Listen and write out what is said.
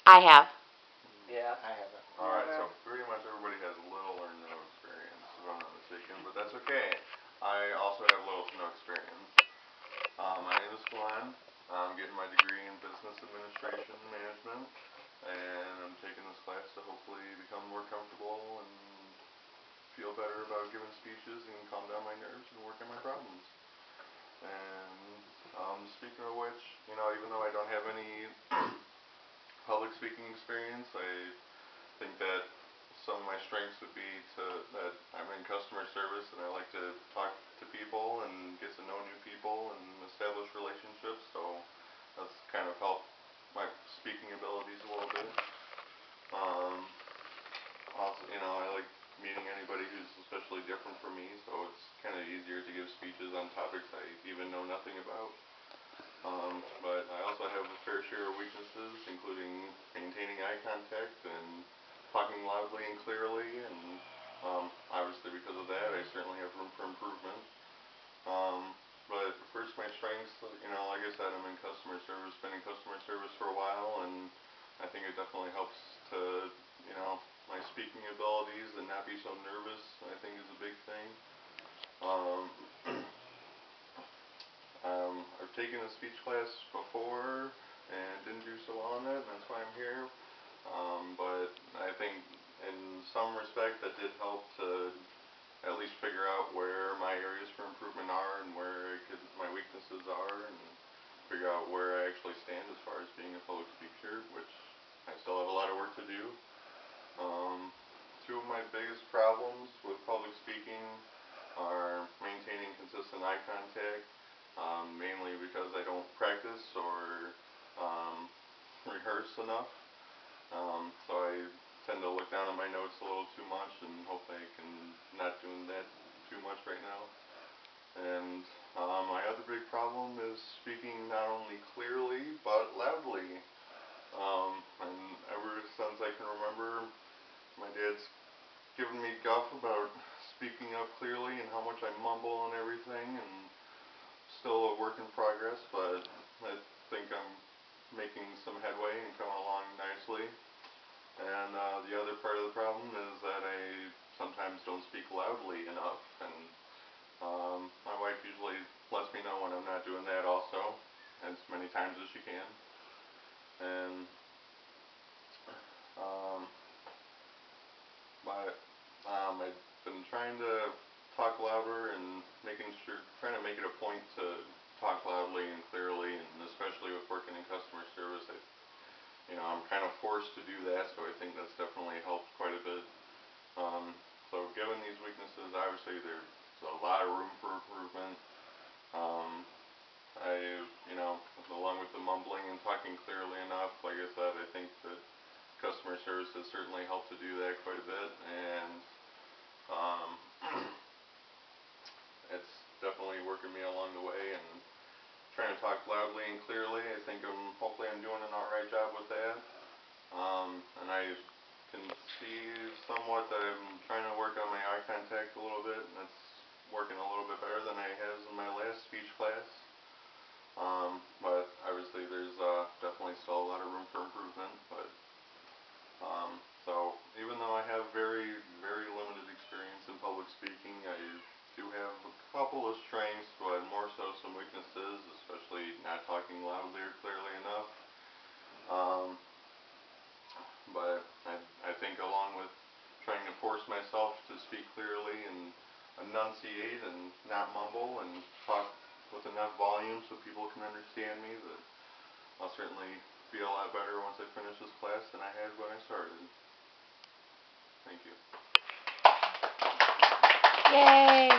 I have. Yeah, I haven't. Alright, so pretty much everybody has little or no experience, if I'm not mistaken, but that's okay. I also have little to no experience. My name is Glenn. I'm getting my degree in Business Administration and Management, and I'm taking this class to hopefully become more comfortable and feel better about giving speeches and calm down my nerves and work on my problems. And speaking of which, even though I don't have any public speaking experience, I think that some of my strengths would be that I'm in customer service and I like to talk to people and get to know new people and establish relationships, so that's kind of helped my speaking abilities a little bit. Also, I like meeting anybody who's especially different from me, so it's kind of easier to give speeches on topics I even know nothing about. But I also have a fair share of weaknesses, including maintaining eye contact and talking loudly and clearly, and obviously because of that I certainly have room for improvement. But first, my strengths, like I said, I'm in customer service, been in customer service for a while, and I think it definitely helps to, my speaking abilities and not be so nervous, I think is a big thing. I've taken a speech class before and didn't do so well on it, and that's why I'm here. But I think in some respect that did help to at least figure out where my areas for improvement are and where my weaknesses are, and figure out where I actually stand as far as being a public speaker, which I still have a lot of work to do. Two of my biggest problems with public speaking are maintaining consistent eye contact, mainly because I don't practice or rehearse enough. So I tend to look down at my notes a little too much, and hopefully I can not doing that too much right now. And my other big problem is speaking not only clearly but loudly. And ever since I can remember, my dad's given me guff about speaking up clearly and how much I mumble and everything, and still a work in progress, but I think I'm making some headway and coming along nicely. And the other part of the problem is that I sometimes don't speak loudly enough, and my wife usually lets me know when I'm not doing that also, as many times as she can. And I've been trying to talk louder and trying to make it a point to talk loudly and clearly, and especially with working in customer service, I'm kind of forced to do that, so I think that's definitely helped quite a bit. So given these weaknesses, obviously there's a lot of room for improvement. Along with the mumbling and talking clearly enough, like I said, I think that customer service has certainly helped to do that quite a bit, and it's definitely working me along the way, and trying to talk loudly and clearly. I think hopefully I'm doing an alright job with that. And I can see somewhat that I'm trying to work on my eye contact a little bit, and that's working a little bit better than I have in my last speech class. But obviously there's definitely still a lot of room for improvement. But so even though I have very, very limited experience in public speaking, I do have a couple of strengths, but more so some weaknesses, especially not talking loudly or clearly enough. But I think along with trying to force myself to speak clearly and enunciate and not mumble and talk with enough volume so people can understand me, that I'll certainly be a lot better once I finish this class than I had when I started. Thank you. Yay!